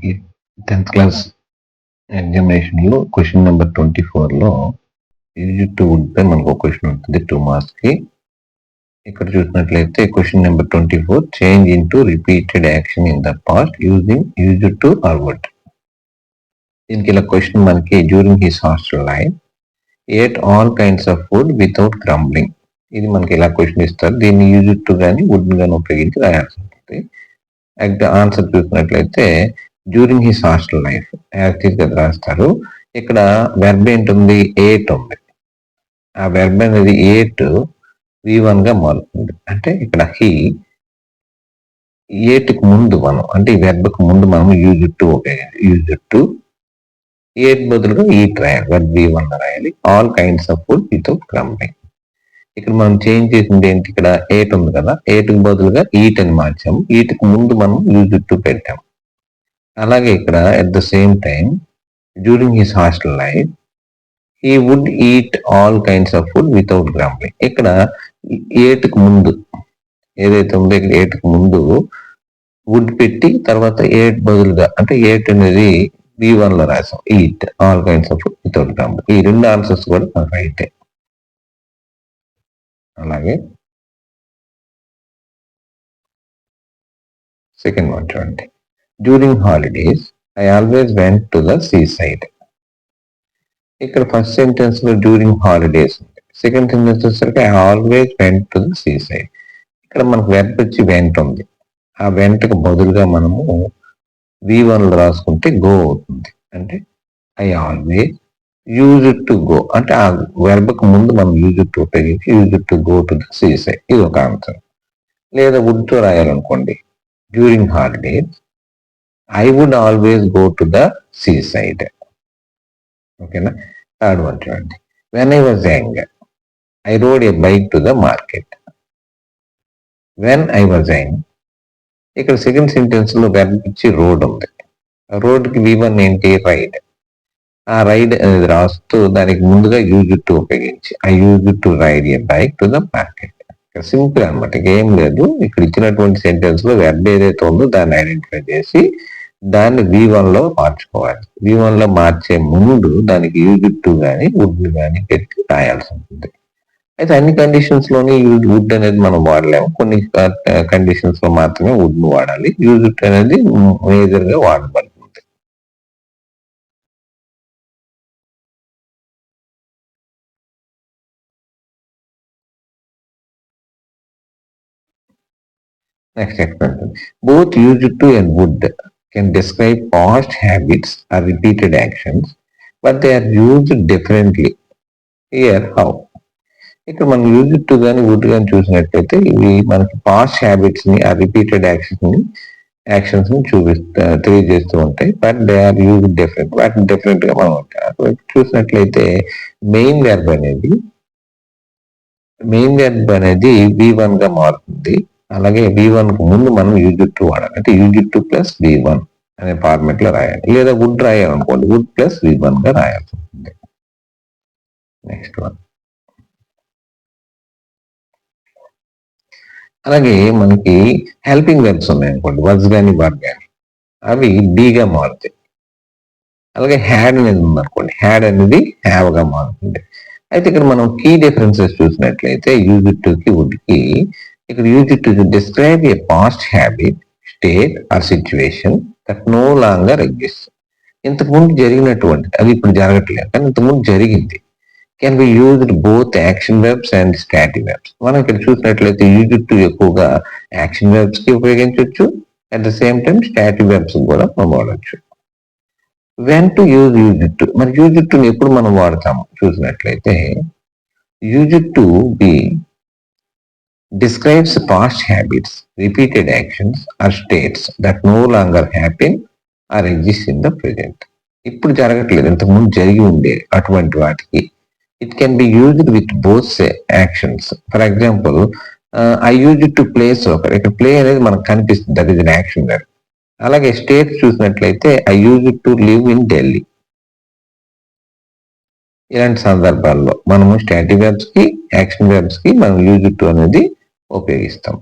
మనకి 10th class ఎగ్జామినేషన్లో question number 24లో యూజ్ టు వుడ్ పై మనకు ఒక క్వశ్చన్ ఉంటుంది 2 మార్క్స్ కి. ఇక్కడ చూసినట్లయితే question number 24 change into repeated action in the past using use to or would. దీనికి ఇలా క్వశ్చన్ మనకి during his hostel life ate all kinds of food without grumbling. ఇది మనకి ఇలా క్వశ్చన్ ఇస్తారు. దీన్ని యూజ్ టు కానీ వుడ్ కానీ ఉపయోగించి రాయాల్సి ఉంటుంది. ఆన్సర్ చూసినట్లయితే during his hostel life active గా రాస్తారు. ఇక్కడ వెర్బ్ ఏంటుంది, ఏట్ ఉంది. ఆ వెర్బ్ అనేది ఏట్ V1 గా మారుతుంది. అంటే ఇక్కడ హీ ఏట్కి ముందు మనం అంటే ఈ వెర్బ్కి ముందు మనం యూజ్ టు ఉపయోగించాలి. యూజ్ టు ఏట్ బదులుగా ఈట్ రాయాలి, వెర్బ్ V1 రాయాలి. All kinds of food without grumbling. ఇక్కడ మనం చేంజ్ చేసింది ఏంటి, ఇక్కడ ఏట్ ఉంది కదా, ఏట్కి బదులుగా ఈట్ అని మార్చాము. ఈట్కి ముందు మనం యూజ్ టు పెట్టాం. అలాగే ఇక్కడ at the same time during his hostel life he would eat all kinds of food without grumbling. ఇక్కడ ఏట్కి ముందు ఏదైతే ఉందో ఇక్కడ ఏట్కి ముందు వుడ్ పెట్టి తర్వాత ఏట్ బదులుగా అంటే ఏట్ అనేది V1 లో రాసాం, eat all kinds of food without grumbling. ఈ రెండు ఆన్సర్స్ కూడా రైటే. అలాగే సెకండ్ వన్ చూడండి. During holidays I always went to the sea side. ఇక్కడ ఫస్ట్ సెంటెన్స్ లో డ్యూరింగ్ హాలిడేస్ ఉంది. సెకండ్ సెంటెన్స్ వచ్చేసరికి I always went to the sea side. ఇక్కడ మనకు వెంట వచ్చి వెంట ఉంది. ఆ వెంటకు బదులుగా మనము V1 లో రాసుకుంటే గో అవుతుంది. అంటే I always use to go, అంటే ఆ వెర్బ్కి ముందు మనం యూజ్ టు ఉపయోగించి use to go to the sea side. ఇది ఒక ఆన్సర్. లేదా వుడ్ తో రాయాలనుకోండి, during holidays I would always go to the sea side. ఓకేనా. థర్డ్ వన్ చూడండి. When I was young I rode a bike to the market. When I was young, ఇక్కడ second sentence లో verb ఇచ్చి rode ఉంది. Rode కి V1 ఏంటి, ride. ఆ ride అనేది రాస్తూ దానికి ముందుగా యూజ్ టు ఉపయోగించి I use to ride a bike to the market. Simple అనమాట, ఏం లేదు. ఇక్కడ ఇచ్చినటువంటి సెంటెన్స్ లో వెర్బ్ ఏదైతే ఉందో దాన్ని ఐడెంటిఫై చేసి దాన్ని V1 లో మార్చుకోవాలి. V1 లో మార్చే ముందు దానికి యూజ్ టు కానీ వుడ్ కానీ పెట్టి రాయాల్సి ఉంటుంది. అయితే అన్ని కండిషన్స్ లోని వుడ్ అనేది మనం వాడలేము. కొన్ని కండిషన్స్ లో మాత్రమే వుడ్ ను వాడాలి. యూజ్ టు అనేది మేజర్ గా వాడబడుతుంది. నెక్స్ట్ ఎక్స్పెంట్. Both use to and would can describe past habits or repeated actions, but they are used differently. Here, how? ఇక్కడ మనం యూజ్ టు కానీ వుడ్ కానీ చూసినట్లయితే ఇవి మనకి పాస్ట్ హ్యాబిట్స్ ని ఆ రిపీటెడ్ యాక్షన్స్ ని తెలియజేస్తూ ఉంటాయి. But they are use different, వాటిని డిఫరెంట్ గా మనం చూసినట్లయితే మెయిన్ వెర్బ్ అనేది V1 గా మారుతుంది. అలాగే V1 కు ముందు మనం యూజ్ టు వాడాలి. అంటే యూజ్ టు ప్లస్ V1 అనే ఫార్మెట్ లో రాయాలి. లేదా వుడ్ రాయాలనుకోండి, వుడ్ ప్లస్ V1 గా రాయాల్సి ఉంటుంది. Next one. అలాగే మనకి హెల్పింగ్ వెర్బ్స్ ఉన్నాయనుకోండి, వర్స్ కానీ వర్బ్ కానీ, అవి గా మారుతాయి. అలాగే హ్యాడ్ అనేది ఉందనుకోండి, హ్యాడ్ అనేది హ్యావ్ గా మారుతుంది. అయితే ఇక్కడ మనం కీ డిఫరెన్సెస్ చూసినట్లయితే యూజ్ టు కి వుడ్ కి, ఇక్కడ use to describe a past habit, state or situation that no longer exist. ఇంతకుముందు జరిగినటువంటి, అది ఇప్పుడు జరగట్లేదు కానీ ఇంతకుముందు జరిగింది. Can be used both action verbs and static verbs. మనం ఇక్కడ చూసినట్లయితే యూజ్ టు ఎక్కువగా యాక్షన్ వెర్బ్స్ కి ఉపయోగించవచ్చు. At the same time static verbs కూడా మనం వాడచ్చు. వెన్ టు యూజ్ టు, మరి యూజ్ టుని ఎప్పుడు మనం వాడతాము చూసినట్లయితే use to be describes past habits, repeated actions or states that no longer happen or exist in the present. ఇప్పుడు జరగట్లేదు, ఇంతకుముందు జరిగి ఉండే అటువంటి వాటికి. It can be used with both actions. For example I use to play soccer. ఇక్కడ play అనేది మనకు కనిపిస్తుంది, that is an action verb. అలాగే స్టేట్స్ చూసినట్లయితే I use to live in Delhi. ఇలాంటి సందర్భాల్లో మనము స్టాటిక్ వెర్బ్స్ కి యాక్షన్ వెర్బ్స్ కి మనం యూజ్ టు అనేది ఉపయోగిస్తాం.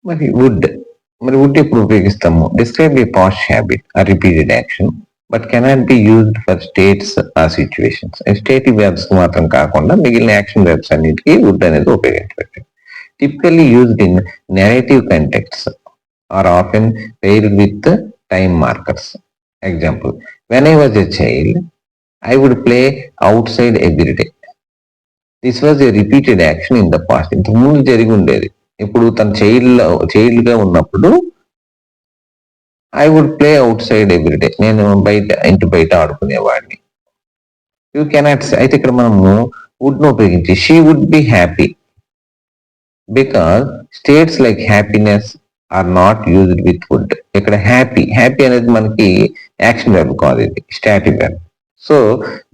మరి వుడ్ మరి వుడ్ ఎప్పుడు ఉపయోగిస్తాము? Describe a past habit or repeated action but cannot be used for states or situations. Stative verbs మాత్రం కాకుండా మిగిలిన యాక్షన్ వెర్బ్స్ అన్నిటికీ వుడ్ అనేది ఉపయోగించవచ్చు. Typically used in narrative contexts or often paired with time markers. Example, when I was a child I would play outside every day. This was a repeated action in the past. ఇంతకు ముందు జరిగి ఉండేది. ఇప్పుడు తన child గా ఉన్నప్పుడు I would play outside every day. నేను ఇంటి బయట ఆడుకునేవాడిని. యూ కెనాట్ అయితే ఇక్కడ మనము వుడ్ ను ఉపయోగించి she would be happy because states like happiness are not used with would. ఇక్కడ హ్యాపీ అనేది మనకి యాక్షన్ వెర్బ్ కాదు, ఇది స్టాటిక్ వెర్బ్. సో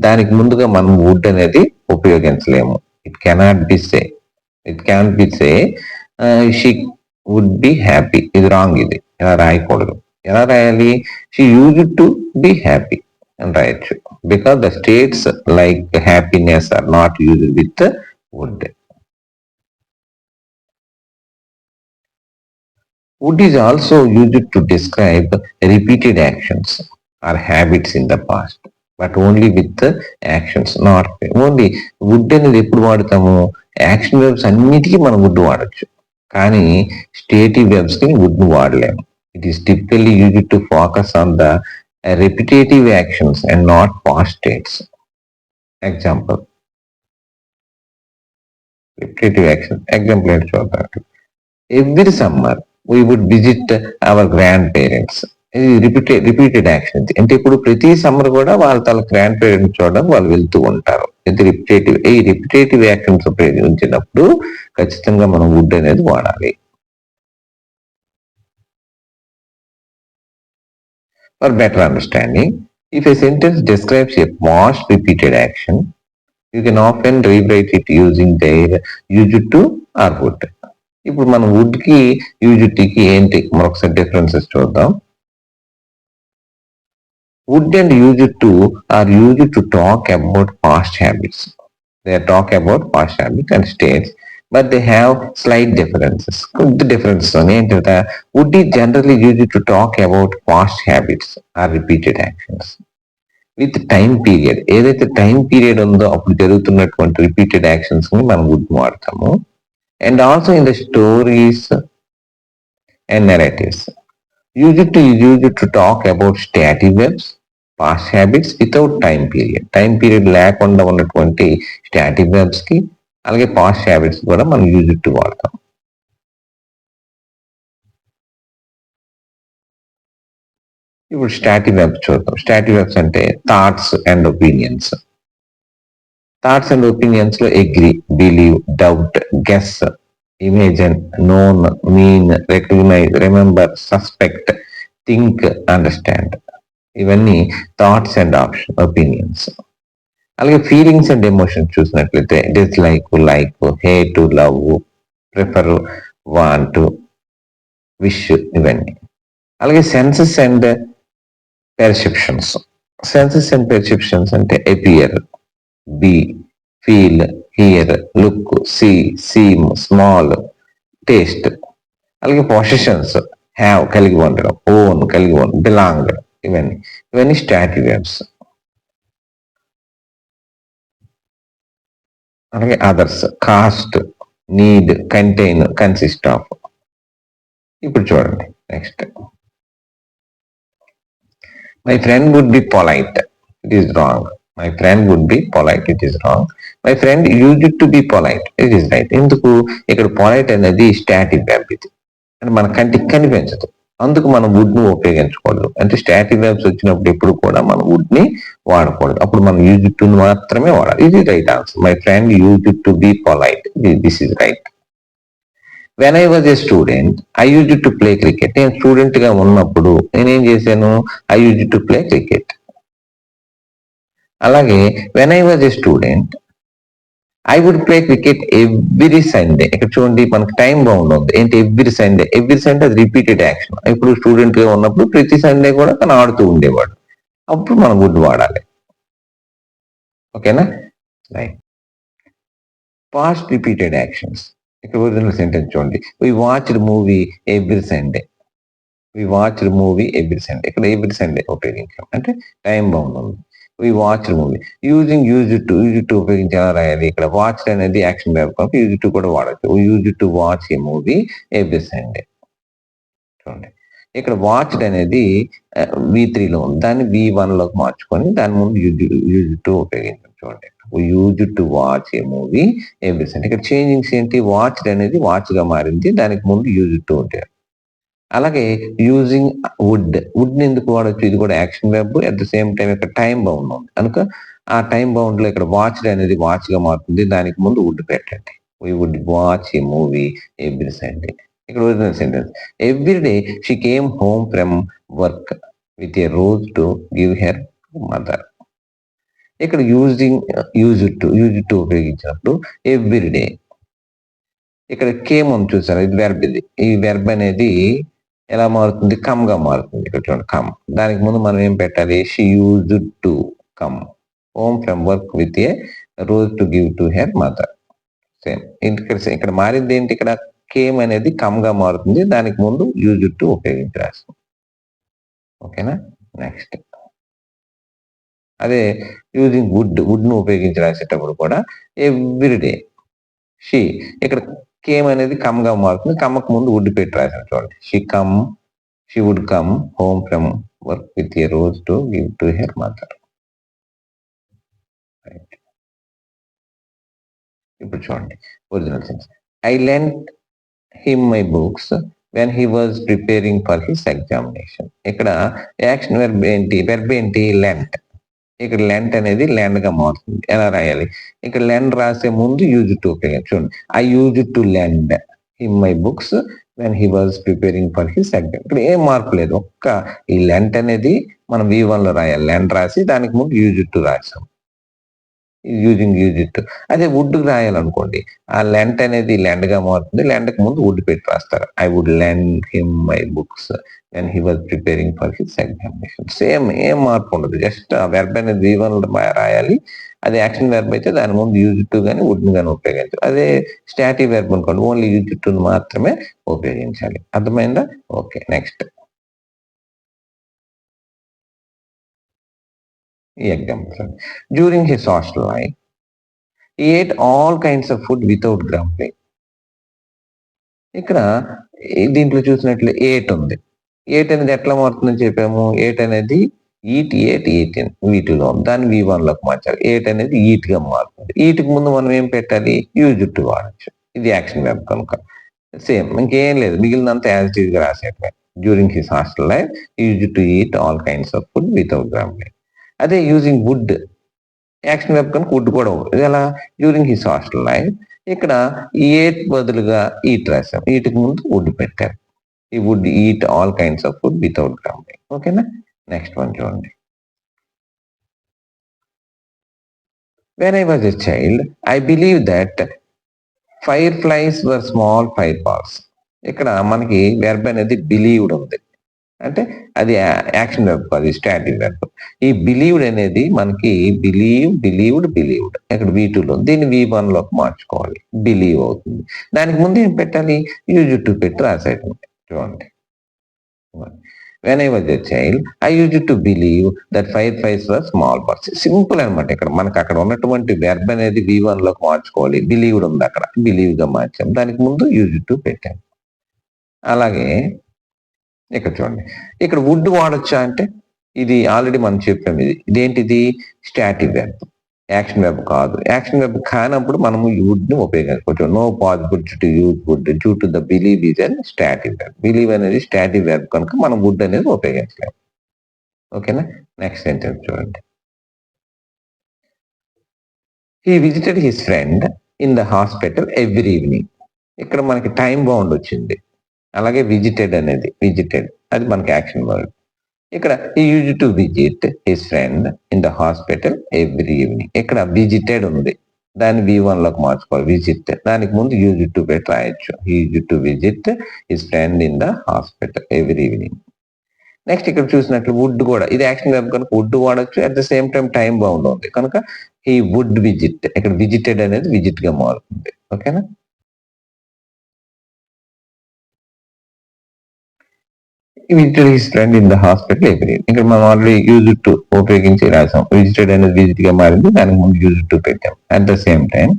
దానికి ముందుగా మనం వుడ్ అనేది ఉపయోగించలేము. It cannot be say she would be happy. ఇది రాంగ్, ఇది ఎలా రాయకూడదు. ఎలా రాయాలి? She used to be happy అని రాయొచ్చు. Because the states like happiness are not used with would. Would is also used to describe repeated actions or habits in the past, but only with the actions, not only. Would అనేది ఎప్పుడు వాడతాము? Action webs అన్నిటికీ మనం would వాడచ్చు, కానీ stative verbs కి would వాడలేము. It is typically used to focus on the repetitive actions and not past states. Example, repetitive action. Example ఏంటి చూద్దాం. Every summer we would visit our grand parents. ఇది repeated action. అంటే ఇప్పుడు ప్రతి summer కూడా వాళ్ళ గ్రాండ్ పేరెంట్స్ చూడడం వాళ్ళు వెళ్తూ ఉంటారు. ఇది రిపిటేటివ్ యాక్షన్స్ ఉపయోగించినప్పుడు ఖచ్చితంగా మనం వుడ్ అనేది వాడాలి. For better understanding, if a sentence describes a past repeated action, you can often rewrite it using there used to or would. ఇప్పుడు మనం వుడ్ కి యూజ్డ్ కి ఏంటి మరొకసారి డిఫరెన్సెస్ చూద్దాం. Would and used to or used to talk about past habits. They talk about past habits and states, but they have slight differences. The difference ఏంటంటే would is generally used to talk about past habits or repeated actions with time period. ఏదైతే time period ఉందో అప్పుడు జరుగుతున్నటువంటి repeated actions ని మనం would వాడతాము. And also in the stories and narratives. Used to talk about static verbs, past habits without time period. Time period లేకుండా ఉన్నటువంటి static verbs కి అలాగే పాస్ట్ హ్యాబిట్స్ కూడా మనం యూజ్డ్ టు వాడతాం. ఇప్పుడు స్టాటిక్ వెర్బ్స్ చూద్దాం. స్టాటిక్ వెర్బ్స్ అంటే thoughts and opinions. Thoughts and opinions లో agree, believe, doubt, guess, imagine, know, mean, recognise, remember, suspect, think, understand. ఇవన్నీ థాట్స్ అండ్ ఒపీనియన్స్. అలాగే ఫీలింగ్స్ అండ్ ఎమోషన్స్ చూసినట్లయితే dislike, like, hate, love, prefer, want, wish, ఇవన్నీ. అలాగే senses and perceptions. Senses and perceptions అంటే appear, be, feel, hear, look, see, seem, smell, taste. అలాగే possessions, have కలిగి ఉండడం, own కలిగి ఉండడం, బిలాంగ్, ఇవన్నీ స్టాటిక్ వెర్బ్స్. అలాగే others, cost, need, contain, consist of. ఇప్పుడు చూడండి next. My friend would be polite, it is wrong. My friend would be polite, it is wrong. My friend used to be polite, it is right. ఎందుకు? ఇక్కడ polite అనేది static verb, ఇది అంటే మన కంటికి కనిపించదు, అందుకు మనం వుడ్ ను ఉపయోగించకూడదు. అంటే స్టాటిక్ వెర్బ్స్ వచ్చినప్పుడు ఎప్పుడు కూడా మనం వుడ్ ని వాడకూడదు, అప్పుడు మనం యూజ్డ్ టు మాత్రమే వాడాలి. ఇది right answer. My friend used to be polite, this is right. When I was a student I used to play cricket. నేను స్టూడెంట్ గా ఉన్నప్పుడు నేనేం చేశాను? I used to play cricket. అలాగే when I was a student I would play cricket every Sunday. ఇక్కడ చూడండి మనకు time bound ఉంది. ఏంటి? Every Sunday. ఎవ్రీ సండే అది రిపీటెడ్ యాక్షన్. ఇప్పుడు స్టూడెంట్ గా ఉన్నప్పుడు ప్రతి సండే కూడా తను ఆడుతూ ఉండేవాడు, అప్పుడు మనం వుడ్ వాడాలి. ఓకేనా? రైట్. Past repeated actions. ఇక్కడ ఒరిజినల్ సెంటెన్స్ చూడండి. We watched movie every Sunday. We watch movie every Sunday. ఇక్కడ ఎవ్రీ సండే ఉపయోగించాం అంటే టైం బౌండ్ ఉంది. We watch movie using use to ఉపయోగించి ఎలా రాయాలి? ఇక్కడ వాచ్ అనేది యాక్షన్ వర్బ్ కనుక యూజ్ టు కూడా వాడచ్చు. Use to watch a movie every Sunday. చూడండి ఇక్కడ వాచ్డ్ అనేది V3లో ఉంది. దాన్ని V1లోకి మార్చుకొని దాని ముందు యూజ్ టు ఉపయోగించాం. చూడండి use to watch a movie every Sunday. ఇక్కడ చేంజింగ్స్ ఏంటి? వాచ్డ్ అనేది వాచ్ గా మారింది. దానికి ముందు యూజ్ టు ఉంటాయి. అలాగే యూజింగ్ వుడ్ ని ఎందుకు వాడచ్చు? ఇది కూడా action web. At the same time ఇక్కడ టైం బౌండ్ ఉంది కనుక ఆ టైం బౌండ్ లో ఇక్కడ వాచ్డ్ అనేది వాచ్ గా మారుతుంది. దానికి ముందు వుడ్ పెట్టండి. We would watch a movie every Sunday. ఇక్కడ original sentence every day she came home from work with a rose to give her mother. ఇక్కడ యూజ్ టు ఉపయోగించినప్పుడు ఎవ్రీ డే ఇక్కడ కేమ్ ఉంది చూసారా? ఇది వెర్బ్. ఈ వెర్బ్ అనేది ఎలా మారుతుంది? కమ్ గా మారుతుంది. ఇక్కడ చూడండి కమ్. దానికి ముందు మనం ఏం పెట్టాలి? She used to come home from work with a rose to give to her mother. Same ఇక్కడ మారింది ఏంటి? ఇక్కడ కేమ్ అనేది కమ్ గా మారుతుంది. దానికి ముందు యూజ్డ్ టు ఉపయోగించి రాస్తాం. ఓకేనా? నెక్స్ట్ అదే యూజింగ్ వుడ్ ను ఉపయోగించి రాసేటప్పుడు కూడా ఎవ్రీ డే షీ ఇక్కడ కేమ్ అనేది కమ్ గా మారుతుంది. కమ్మకు ముందు వుడ్ పెట్టి రాసాను. చూడండి she would come home from work with a rose to give to her mother. ఇప్పుడు చూడండి original sense. I lent him my books when he was preparing for his examination. ఇక్కడ యాక్షన్ వెర్బ్ ఏంటి? Verb ఏంటి? Lent. ఇక్కడ lent అనేది lend గా మారుతుంది. ఎలా రాయాలి? ఇక్కడ లెండ్ రాసే ముందు యూజ్ టు ఉపయోగించి చూడండి. I use to lend him my books when he was preparing for his exam. ఇక్కడ ఏం మార్పు లేదు. ఒక్క ఈ లెంట్ అనేది మనం V1 లో రాయాలి. లెండ్ రాసి దానికి ముందు యూజ్ టు రాసాం. Use to. అదే వుడ్ రాయాలనుకోండి, ఆ లెంట్ అనేది లెండ్ గా మారుతుంది. లెండ్ కి ముందు వుడ్ పెట్టి రాస్తారు. I would lend him my books when he was preparing for his examination. Same ఏం మార్పు ఉండదు. జస్ట్ ఆ వెర్బ్ అనేది V1 లో రాయాలి. అది యాక్షన్ వెర్బ్ అయితే దాని ముందు యూజ్ టు గానీ వుడ్ ని కానీ ఉపయోగించాలి. అదే స్టాటిక్ వెర్బ్ అనుకోండి, ఓన్లీ యూజ్ టు మాత్రమే ఉపయోగించాలి. అర్థమైందా? ఓకే. నెక్స్ట్ ఈ example. During his hostel life he ate all kinds of food without grumbling. ఇక్కడ దీంట్లో చూసినట్లు ఏట్ ఉంది. ఏట్ అనేది ఎట్లా మారుతుందని చెప్పాము? ఏట్ అనేది ఈట్ వీటిలో దాన్ని V1 లోకి మార్చాలి. ఏట్ అనేది ఈట్ గా మారుతుంది. ఈట్కి ముందు మనం ఏం పెట్టాలి? యూజ్ టు వాడచ్చు. ఇది యాక్షన్ వెర్బ్ కనుక సేమ్ ఇంకేం లేదు. మిగిలినంత యాజ్ ఇట్ ఈజ్ గా రాసేటమే. During his hostel life use to eat all kinds of food without grumbling. అదే యూజింగ్ వుడ్ యాక్షన్ వెర్బ్ కనుక వుడ్ కూడా ఇది ఎలా? డ్యూరింగ్ హిస్ హాస్టల్ లైఫ్ ఇక్కడ ఏట్ బదులుగా ఈట్ రాసాం. ఈట్కి ముందు వుడ్ పెట్టారు. ఈ would eat all kinds of food without grumbling. ఓకేనా? నెక్స్ట్ వన్ చూడండి. When I was a child, I believed that fireflies were small fireballs. ఇక్కడ మనకి వెర్బ్ అనేది బిలీవ్డ్ ఉంది. అంటే అది యాక్షన్ వెర్బ్ కాదు, స్టాటిక్ వెర్బ్. ఈ బిలీవ్డ్ అనేది మనకి బిలీవ్డ్ ఇక్కడ V2లో. దీన్ని V1 లోకి మార్చుకోవాలి. బిలీవ్ అవుతుంది. దానికి ముందు ఏం పెట్టాలి? యూజ్ టు పెట్టి రాసేయటం. చూడండి. When I was a child, I used to believe that fireflies were small birds. Simple అనమాట. ఇక్కడ మనకు అక్కడ ఉన్నటువంటి వెర్బ్ అనేది V1 లోకి మార్చుకోవాలి. బిలీవ్డ్ ఉంది, అక్కడ బిలీవ్ గా మార్చాం. దానికి ముందు యూజ్ టు పెట్టాం. అలాగే ఇక్కడ చూడండి. ఇక్కడ వుడ్ వాడొచ్చా అంటే ఇది ఆల్రెడీ మనం చెప్పాం. ఇదేంటిది? స్టాటిక్ వెర్బ్, యాక్షన్ వెర్బ్ కాదు. యాక్షన్ వెర్బ్ కానప్పుడు మనము వుడ్ ని ఉపయోగించుకోవచ్చు. No possibility to use would due to the believe is and static verb. Believe అనేది స్టాటిక్ వెర్బ్ కనుక మనం వుడ్ అనేది ఉపయోగించలేము. ఓకేనా? నెక్స్ట్ సెంటెన్స్ చూడండి. He visited his friend in the hospital every evening. ఇక్కడ మనకి టైం బౌండ్ వచ్చింది. అలాగే విజిటెడ్ అది మనకి యాక్షన్ వర్డ్. ఇక్కడ ఈ use to visit his friend in the hospital every evening. ఇక్కడ విజిటెడ్ ఉంది, దాన్ని V1 లోకి మార్చుకోవాలి. విజిట్ దానికి ముందు యూజ్ టు పెట్టి రాయొచ్చు. Use to visit his friend in the hospital every evening. Next ఇక్కడ చూసినట్లు వుడ్ కూడా ఇది యాక్షన్ వెర్బ్ కనుక వుడ్ వాడచ్చు. At the same time time bound ఉంది కనుక ఈ వుడ్ విజిట్. ఇక్కడ విజిటెడ్ అనేది విజిట్ గా మారుతుంది. ఓకేనా? Visited his friend in the hospital every. ఇక్కడ మనం ఆల్రెడీ యూజ్ టు ఉపయోగించి రాసాం. విజిటెడ్ అనేది విజిట్ గా మారింది, దానికి ముందు యూజ్ టు పెట్టాం. అట్ ద సేమ్ టైం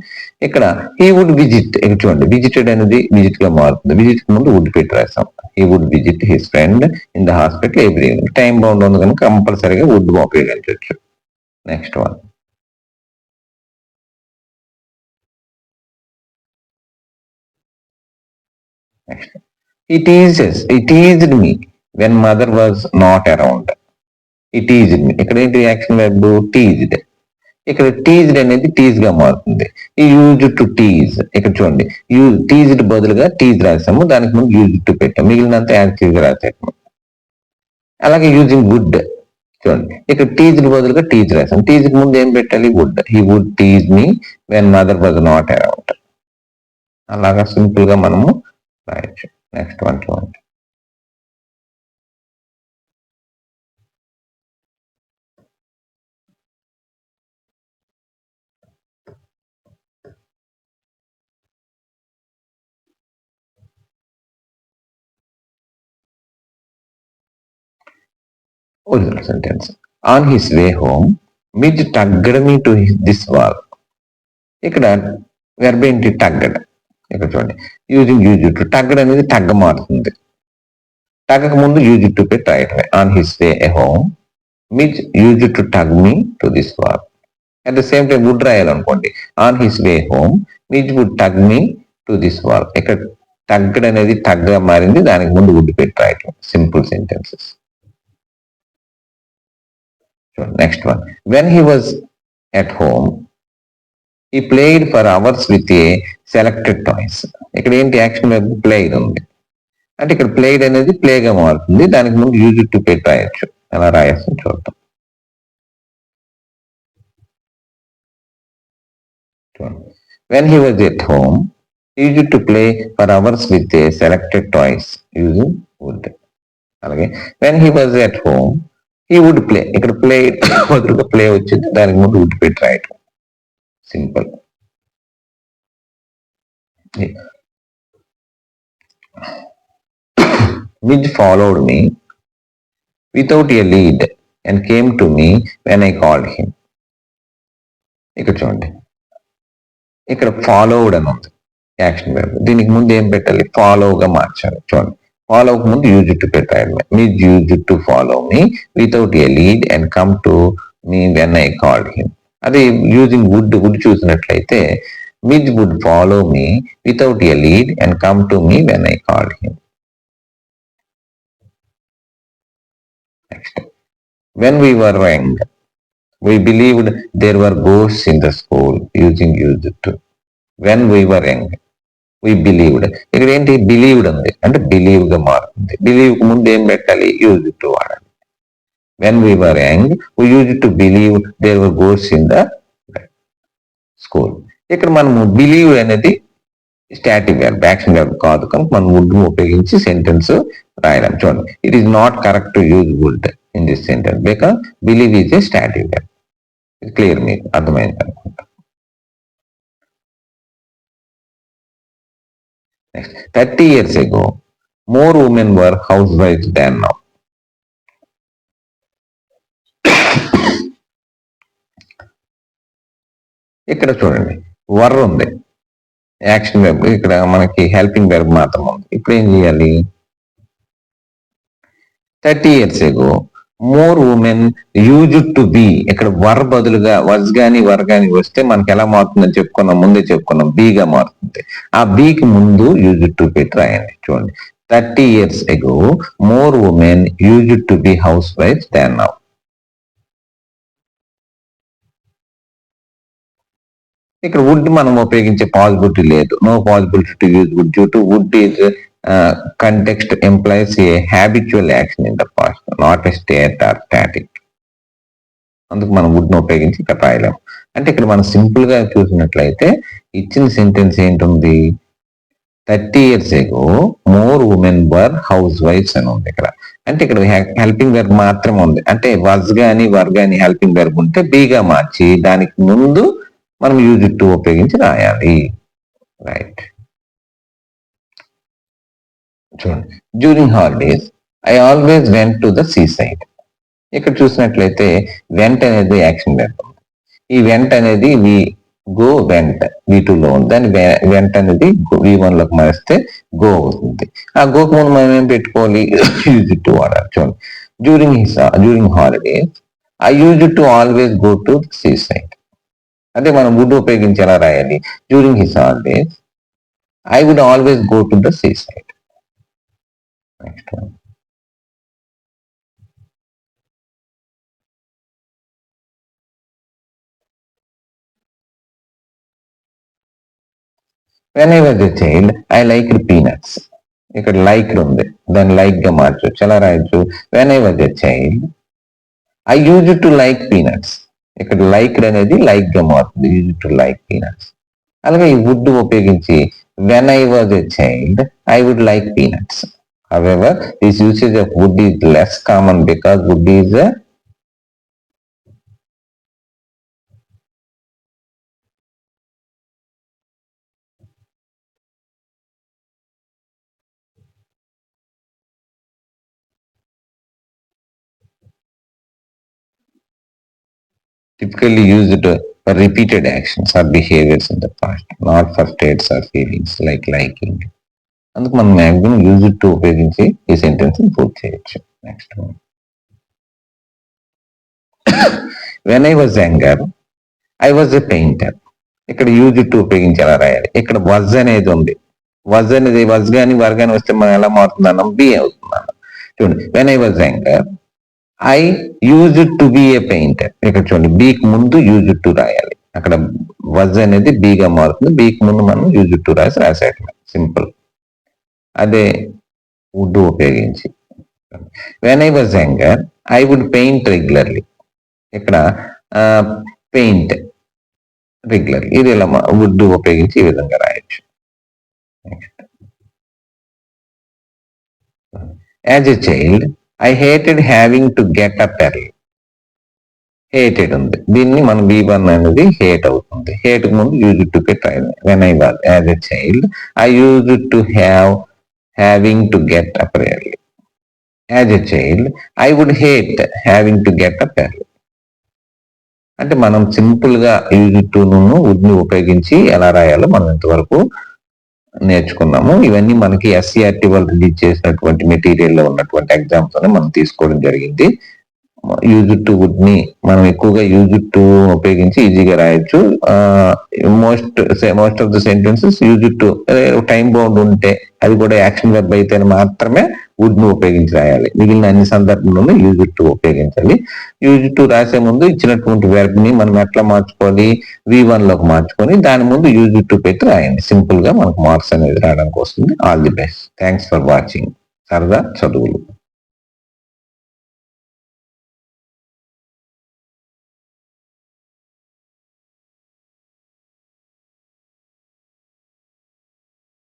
ఇక్కడ హీ వుడ్ విజిట్, ఇక్కడ చూడండి విజిటెడ్ అనేది విజిట్ గా మారుతుంది, విజిట్ ముందు వుడ్ పెట్టి రాసాం. He would visit his friend in the hospital every. Time bound ఉంది కనుక కంపల్సరీగా వుడ్ ఉపయోగించవచ్చు. Next one, next it teased me when mother was not around. It teased me, ఇక్కడ ఏంటి యాక్షన్ వెర్బ్ టీజ్డ్. ఇక్కడ టీజ్డ్ అనేది టీజ్ గా మారుతుంది. ఈ యూజ్ టు టీజ్, ఇక్కడ చూడండి టీజ్డ్ బదులుగా టీజ్ రాసాము, దానికి ముందు యూజ్ టు పెట్టాము, మిగిలినంత యాక్టివ్ గా రాసాము. అలాగే యూజింగ్ వుడ్, చూడండి ఇక్కడ టీజ్డ్ బదులుగా టీజ్ రాసాం, టీజ్ ముందు ఏం పెట్టాలి would. He would tease me when mother was not around. అలాగా సింపుల్ గా మనము రాయొచ్చు. నెక్స్ట్ వన్ చూడండి, original sentence. On his way home Miss tugged me to this wall. ఇక్కడ వెర్బ్ ఏంటి టగ్గడ్, ఇక్కడ చూడండి యూజింగ్ యూజ్ టు. టగ్గడ్ అనేది టగ్గ మారుతుంది, టగ్గకు ముందు యూజ్ టు పెట్టి రాయటమే. On his way home Miss used to tug me to this wall. At the same time would రాయాలనుకోండి, on his way home Miss would tug me to this wall. ఇక్కడ tugged అనేది టగ్గా మారింది, దానికి ముందు would పెట్టి రాయటం. Simple sentences. Next one, when he was at home he played for hours with a selected toys. ఇక్కడ ఏంటి యాక్షన్ వెర్బ్ ప్లేడ్ ఉంది, అంటే ఇక్కడ ప్లేడ్ అనేది ప్లేగా మారుతుంది, దానికి ముందు యూజ్ టు పెట్టి రాయొచ్చు. అలా రాయొచ్చు చూద్దాం. When he was at home he used to play for hours with a selected toys using wood. అలాగే when he was at home he would play, ఇక్కడ ప్లే బదులుగా ప్లే వచ్చింది, దానికి ముందు వుడ్ పెట్టి రాయటం. Simple. Midge followed me without a lead and came to me when I called him. ఇక్కడ చూడండి ఇక్కడ ఫాలోడ్ అని ఉంది యాక్షన్ వెర్బ్, దీనికి ముందు ఏం పెట్టాలి ఫాలోగా మార్చాలి. చూడండి ఫాలోకి ముందు యూజ్ టు పెట్టాలి. Miss used to follow me without a lead and come to me when I called him. అదే యూజింగ్ వుడ్, వుడ్ చూసినట్లయితే Miss would follow me without a lead and come to me when I called him. Next, when we were young we believed there were ghosts in the school using used to. When we were young we believed, ఇక్కడ ఏంటి believed ఉంది అంటే believe గా మారుతుంది, believe కు ముందు ఏం పెట్టాలి యూజ్ టు వాడాలి. When we were young we used to believe there were ghosts in the school. ఇక్కడ మనము బిలీవ్ అనేది స్టాటిక్ వెర్బ్, యాక్షన్ వెర్బ్ కాదు కనుక మనం వుడ్ ఉపయోగించి సెంటెన్స్ రాయడం. చూడండి, it is not correct to use would in this sentence because believe is a static verb. Clear, మీకు అర్థమైంది అనుకుంటా. Next, 30 years ago more women were housewives than now. ఇక్కడ చూడండి వర్ ఉంది యాక్షన్ వెర్బ్, ఇక్కడ మనకి హెల్పింగ్ వెర్బ్ మాత్రం ఉంది. ఇప్పుడు ఏం చేయాలి 30 years ago more women used to B, ఇక్కడ వర్ బదులుగా వజ్ గాని వర్ గాని వస్తే మనకి ఎలా మారుతుందని చెప్పుకున్నాం, ముందే చెప్పుకున్నాం బీగా మారుతుంది. ఆ బీకి ముందు యూజ్డ్ టు పెట్టి రాయండి. చూడండి 30 years ago more women used to be housewife than now. ఇక్కడ వుడ్ మనం ఉపయోగించే పాసిబిలిటీ లేదు, no possibility to use would due to would is context implies a habitual action in the past, not a state or static. అందుకు మనం would ను ఉపయోగించి ఇక్కడ రాయలేం. అంటే ఇక్కడ మనం సింపుల్ గా చూసినట్లయితే ఇచ్చిన sentence ఏంటుంది 30 years ago more women were housewives అని ఉంది ఇక్కడ. అంటే ఇక్కడ హెల్పింగ్ వెర్బ్ మాత్రం ఉంది, అంటే వజ్ గాని వర్ గాని హెల్పింగ్ వెర్బ్ ఉంటే బీగా మార్చి దానికి ముందు మనం యూజ్ టు ఉపయోగించి రాయాలి. రైట్. చూడండి, during holidays I always went to the sea side. ఇక్కడ చూసినట్లయితే వెంట్ అనేది యాక్షన్ వెర్బ్. ఈ వెంట్ అనేది వి గో వెంట్ V2 లో ఉంది. దాని వెంట్ అనేది V1 లోకి మారిస్తే గో అవుతుంది. ఆ గోకు ముందు మనం ఏం పెట్టుకోవాలి? యూజ్ టు వాడాలి. చూడండి, during holidays I use to always go to sea side. అదే మనం వుడ్ ఉపయోగించి ఎలా రాయాలి? During his holidays I would always go to the sea side. Next one. When I was a child I like peanuts. ఇక్కడ like ఉంది, దాన్ని like గా మార్చొచ్చు. ఎలా రాయొచ్చు? When I was a child I use to like peanuts. ఇక్కడ like అనేది like గా మారుతుంది, యూజ్ టు లైక్ పీనట్స్. అలాగే ఈ వుడ్ ఉపయోగించి when I was a child I would like peanuts. However, this usage of would is less common because would is a typically used for repeated actions or behaviors in the past, not for states or feelings like liking. అందుకు మనం maximum use to ఉపయోగించి ఈ sentence పూర్తి చేయొచ్చు. Next one. When I was younger I was a painter. ఇక్కడ use to ఉపయోగించి ఎలా రాయాలి? ఇక్కడ వజ్ అనేది ఉంది. వజ్ అనేది వజ్ గాని వర్ గాని వస్తే మనం ఎలా మారుతున్నాం? బి అవుతున్నాను. చూడండి, when I was younger I use to be A painter. ఇక్కడ చూడండి, బీకి ముందు యూజ్ టు రాయాలి. అక్కడ వజ్ అనేది బిగా మారుతుంది, బీకి ముందు మనం యూజ్ టు రాసేయటం సింపుల్. అదే వుడ్ ఉపయోగించి when I was younger I would paint regularly. ఇక్కడ పెయింట్ రెగ్యులర్లీ, ఇది ఇలా వుడ్ ఉపయోగించి ఈ విధంగా రాయొచ్చు. As a child I hated having to get up early. Hated ఉంది, దీన్ని మనం V1 అనేది హేట్ అవుతుంది. హేట్ ముందు యూజ్ టు పెట్టాలి. When I was as a child I use to having to get up early. As a child, I would hate having to get up early. అంటే మనం simple గా use to would ని ఉపయోగించి ఎలా రాయాలో మనం ఇంతవరకు నేర్చుకున్నాము. ఇవన్నీ మనకి SCRT వాళ్ళు రిలీజ్ చేసినటువంటి మెటీరియల్ లో ఉన్నటువంటి ఎగ్జామ్స్ మనం తీసుకోవడం జరిగింది. యూజ్ టు వుడ్ ని మనం ఎక్కువగా యూజ్ టు ఉపయోగించి ఈజీగా రాయొచ్చు. Most of the sentences use to time bound ఉంటే, అది కూడా యాక్షన్ వెర్బ్ అయితే మాత్రమే వుడ్ ను ఉపయోగించి రాయాలి. మిగిలిన అన్ని సందర్భంలోనూ యూజ్ టు ఉపయోగించాలి. యూజ్ టు రాసే ముందు ఇచ్చినటువంటి వెర్బ్ ని మనం ఎట్లా మార్చుకోవాలి? V1 లోకి మార్చుకొని దాని ముందు యూజ్ టు పెట్టి రాయండి. సింపుల్ గా మనకు మార్క్స్ అనేది రావడానికి వస్తుంది. All the best. Thanks for watching. సరదా చదువులు.